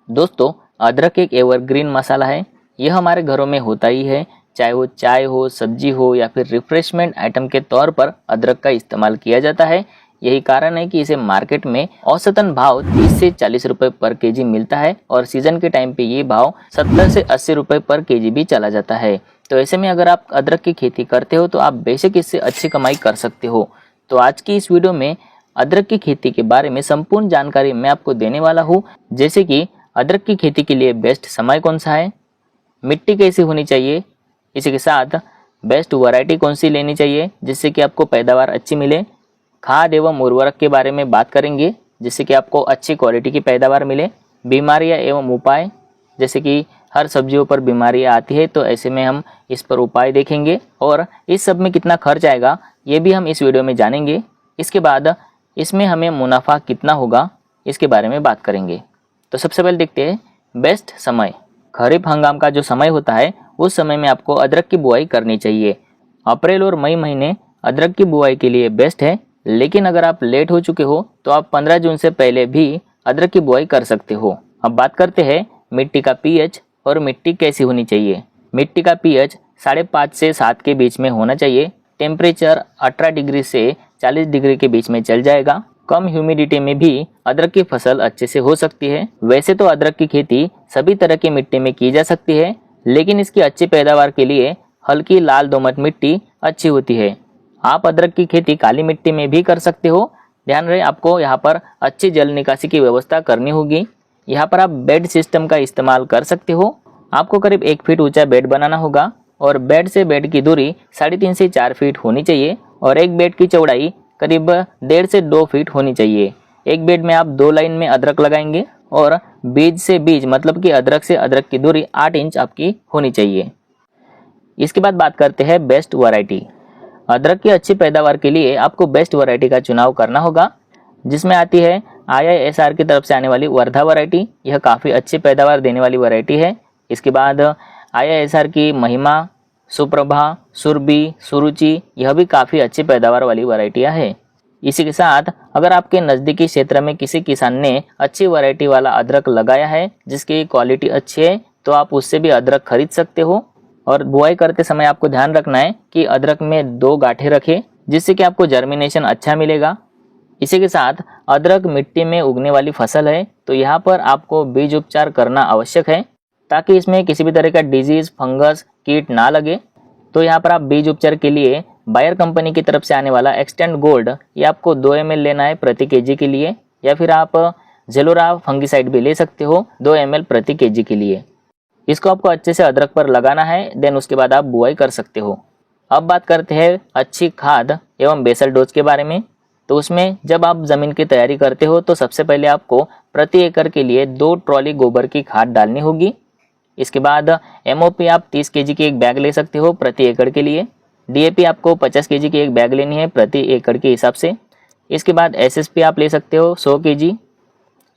दोस्तों, अदरक एक एवरग्रीन मसाला है। यह हमारे घरों में होता ही है, चाहे वो चाय हो, सब्जी हो या फिर रिफ्रेशमेंट आइटम के तौर पर अदरक का इस्तेमाल किया जाता है। यही कारण है कि इसे मार्केट में औसतन भाव 30 से 40 रुपए पर केजी मिलता है और सीजन के टाइम पे ये भाव 70 से 80 रुपए पर केजी भी चला जाता है। तो ऐसे में अगर आप अदरक की खेती करते हो तो आप बेशक इससे अच्छी कमाई कर सकते हो। तो आज की इस वीडियो में अदरक की खेती के बारे में संपूर्ण जानकारी मैं आपको देने वाला हूँ, जैसे कि अदरक की खेती के लिए बेस्ट समय कौन सा है, मिट्टी कैसी होनी चाहिए, इसी के साथ बेस्ट वैरायटी कौन सी लेनी चाहिए जिससे कि आपको पैदावार अच्छी मिले, खाद एवं उर्वरक के बारे में बात करेंगे जिससे कि आपको अच्छी क्वालिटी की पैदावार मिले, बीमारियां एवं उपाय, जैसे कि हर सब्जियों पर बीमारियां आती है तो ऐसे में हम इस पर उपाय देखेंगे और इस सब में कितना खर्च आएगा ये भी हम इस वीडियो में जानेंगे। इसके बाद इसमें हमें मुनाफा कितना होगा इसके बारे में बात करेंगे। तो सबसे पहले देखते हैं बेस्ट समय। खरीफ हंगाम का जो समय होता है उस समय में आपको अदरक की बुआई करनी चाहिए। अप्रैल और मई महीने अदरक की बुआई के लिए बेस्ट है, लेकिन अगर आप लेट हो चुके हो तो आप 15 जून से पहले भी अदरक की बुआई कर सकते हो। अब बात करते हैं मिट्टी का पीएच और मिट्टी कैसी होनी चाहिए। मिट्टी का पीएच 5.5 से 7 के बीच में होना चाहिए। टेम्परेचर 18 डिग्री से 40 डिग्री के बीच में चल जाएगा। कम ह्यूमिडिटी में भी अदरक की फसल अच्छे से हो सकती है। वैसे तो अदरक की खेती सभी तरह की मिट्टी में की जा सकती है, लेकिन इसकी अच्छी पैदावार के लिए हल्की लाल दोमट मिट्टी अच्छी होती है। आप अदरक की खेती काली मिट्टी में भी कर सकते हो। ध्यान रहे आपको यहाँ पर अच्छी जल निकासी की व्यवस्था करनी होगी। यहाँ पर आप बेड सिस्टम का इस्तेमाल कर सकते हो। आपको करीब 1 फीट ऊंचा बेड बनाना होगा और बेड से बेड की दूरी 3.5 से 4 फीट होनी चाहिए और एक बेड की चौड़ाई करीब 1.5 से 2 फीट होनी चाहिए। एक बेड में आप 2 लाइन में अदरक लगाएंगे और बीज से बीज मतलब कि अदरक से अदरक की दूरी 8 इंच आपकी होनी चाहिए। इसके बाद बात करते हैं बेस्ट वैरायटी। अदरक की अच्छी पैदावार के लिए आपको बेस्ट वैरायटी का चुनाव करना होगा, जिसमें आती है IISR की तरफ से आने वाली वर्धा वैरायटी। यह काफ़ी अच्छी पैदावार देने वाली वैरायटी है। इसके बाद IISR की महिमा, सुप्रभा, सुरभि, सुरुचि, यह भी काफ़ी अच्छी पैदावार वाली वैरायटियाँ है। इसी के साथ अगर आपके नज़दीकी क्षेत्र में किसी किसान ने अच्छी वैरायटी वाला अदरक लगाया है जिसकी क्वालिटी अच्छी है तो आप उससे भी अदरक खरीद सकते हो। और बुआई करते समय आपको ध्यान रखना है कि अदरक में 2 गांठें रखें जिससे कि आपको जर्मिनेशन अच्छा मिलेगा। इसी के साथ अदरक मिट्टी में उगने वाली फसल है तो यहाँ पर आपको बीज उपचार करना आवश्यक है ताकि इसमें किसी भी तरह का डिजीज, फंगस, कीट ना लगे। तो यहाँ पर आप बीज उपचार के लिए बायर कंपनी की तरफ से आने वाला एक्सटेंड गोल्ड ये आपको 2 ml लेना है प्रति केजी के लिए, या फिर आप जेलोरा फंगिसाइड भी ले सकते हो 2 ml प्रति केजी के लिए। इसको आपको अच्छे से अदरक पर लगाना है, देन उसके बाद आप बुआई कर सकते हो। अब बात करते हैं अच्छी खाद एवं बेसल डोज के बारे में। तो उसमें जब आप ज़मीन की तैयारी करते हो तो सबसे पहले आपको प्रति एकड़ के लिए 2 ट्रॉली गोबर की खाद डालनी होगी। इसके बाद MOP आप 30 केजी की एक बैग ले सकते हो प्रति एकड़ के लिए। DAP आपको 50 केजी की एक बैग लेनी है प्रति एकड़ के हिसाब से। इसके बाद SSP आप ले सकते हो 100 केजी।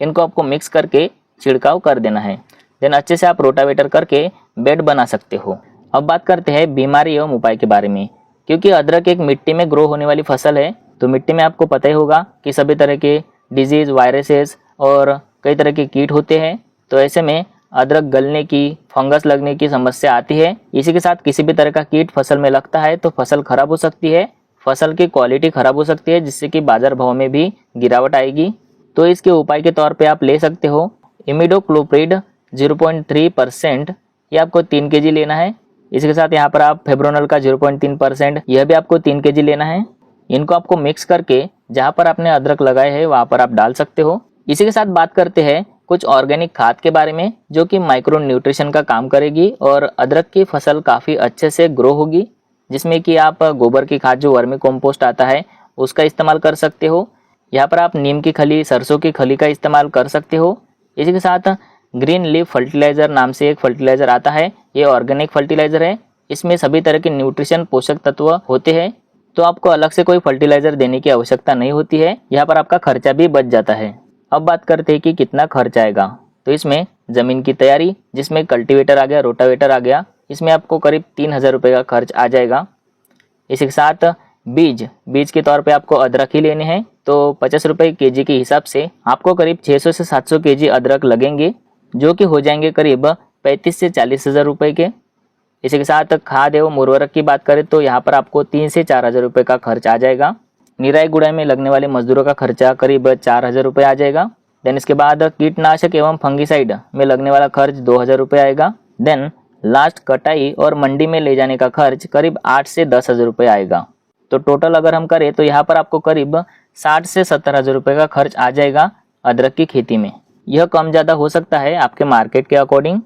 इनको आपको मिक्स करके छिड़काव कर देना है। देन अच्छे से आप रोटावेटर करके बेड बना सकते हो। अब बात करते हैं बीमारी एवं उपाय के बारे में। क्योंकि अदरक एक मिट्टी में ग्रो होने वाली फसल है तो मिट्टी में आपको पता ही होगा कि सभी तरह के डिजीज, वायरसेस और कई तरह के कीट होते हैं। तो ऐसे में अदरक गलने की, फंगस लगने की समस्या आती है। इसी के साथ किसी भी तरह का कीट फसल में लगता है तो फसल खराब हो सकती है, फसल की क्वालिटी खराब हो सकती है जिससे कि बाजार भाव में भी गिरावट आएगी। तो इसके उपाय के तौर पे आप ले सकते हो इमिडोक्लोप्रिड 0.3%, ये आपको 3 केजी लेना है। इसके साथ यहाँ पर आप फेब्रोनल का 0.3%, यह भी आपको 3 केजी लेना है। इनको आपको मिक्स करके जहाँ पर आपने अदरक लगाए हैं वहाँ पर आप डाल सकते हो। इसी के साथ बात करते हैं कुछ ऑर्गेनिक खाद के बारे में जो कि माइक्रो न्यूट्रिशन का काम करेगी और अदरक की फसल काफ़ी अच्छे से ग्रो होगी, जिसमें कि आप गोबर की खाद जो वर्मी कंपोस्ट आता है उसका इस्तेमाल कर सकते हो। यहाँ पर आप नीम की खली, सरसों की खली का इस्तेमाल कर सकते हो। इसी के साथ ग्रीन लीफ फर्टिलाइज़र नाम से एक फर्टिलाइज़र आता है, ये ऑर्गेनिक फर्टिलाइज़र है। इसमें सभी तरह के न्यूट्रिशन पोषक तत्व होते हैं तो आपको अलग से कोई फर्टिलाइज़र देने की आवश्यकता नहीं होती है। यहाँ पर आपका खर्चा भी बच जाता है। अब बात करते हैं कि कितना खर्च आएगा। तो इसमें ज़मीन की तैयारी जिसमें कल्टीवेटर आ गया, रोटावेटर आ गया, इसमें आपको करीब 3,000 रुपये का खर्च आ जाएगा। इसी के साथ बीज के तौर पे आपको अदरक ही लेने हैं तो 50 रुपये केजी के हिसाब से आपको करीब 600 से 700 केजी अदरक लगेंगे। जो कि हो जाएंगे करीब 35 से 40 हज़ार रुपये के। इसी के साथ खाद एवं उर्वरक की बात करें तो यहाँ पर आपको 3 से 4 हज़ार रुपये का खर्च आ जाएगा। निराई गुड़ाई में लगने वाले मजदूरों का खर्चा करीब 4 हज़ार रुपये आ जाएगा। देन इसके बाद कीटनाशक एवं फंगिसाइड में लगने वाला खर्च 2 हज़ार रुपये आएगा। देन लास्ट कटाई और मंडी में ले जाने का खर्च करीब 8 से 10 हज़ार रुपये आएगा। तो टोटल अगर हम करें तो यहाँ पर आपको करीब 60 से 70 हज़ार रुपये का खर्च आ जाएगा अदरक की खेती में। यह कम ज़्यादा हो सकता है आपके मार्केट के अकॉर्डिंग।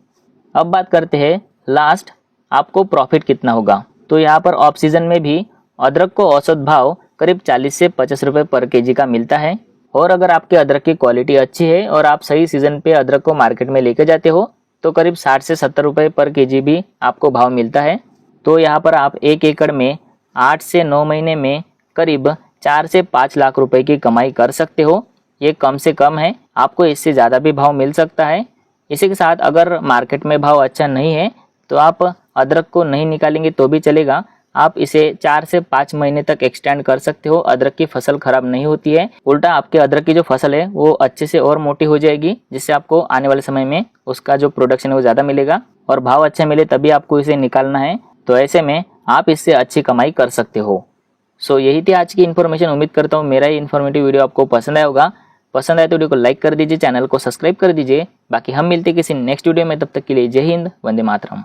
अब बात करते हैं लास्ट आपको प्रॉफिट कितना होगा। तो यहाँ पर ऑफ सीजन में भी अदरक को औसत भाव करीब 40 से 50 रुपये पर केजी का मिलता है। और अगर आपके अदरक की क्वालिटी अच्छी है और आप सही सीजन पे अदरक को मार्केट में लेके जाते हो तो करीब 60 से 70 रुपये पर केजी भी आपको भाव मिलता है। तो यहाँ पर आप 1 एकड़ में 8 से 9 महीने में करीब 4 से 5 लाख रुपए की कमाई कर सकते हो। ये कम से कम है, आपको इससे ज़्यादा भी भाव मिल सकता है। इसी के साथ अगर मार्केट में भाव अच्छा नहीं है तो आप अदरक को नहीं निकालेंगे तो भी चलेगा, आप इसे 4 से 5 महीने तक एक्सटेंड कर सकते हो। अदरक की फसल खराब नहीं होती है, उल्टा आपके अदरक की जो फसल है वो अच्छे से और मोटी हो जाएगी, जिससे आपको आने वाले समय में उसका जो प्रोडक्शन है वो ज़्यादा मिलेगा और भाव अच्छे मिले तभी आपको इसे निकालना है। तो ऐसे में आप इससे अच्छी कमाई कर सकते हो। सो यही थी आज की इन्फॉर्मेशन। उम्मीद करता हूँ मेरा ये इन्फॉर्मेटिव वीडियो आपको पसंद आया होगा। पसंद आए तो वीडियो को लाइक कर दीजिए, चैनल को सब्सक्राइब कर दीजिए। बाकी हम मिलते किसी नेक्स्ट वीडियो में, तब तक के लिए जय हिंद, वंदे मातरम।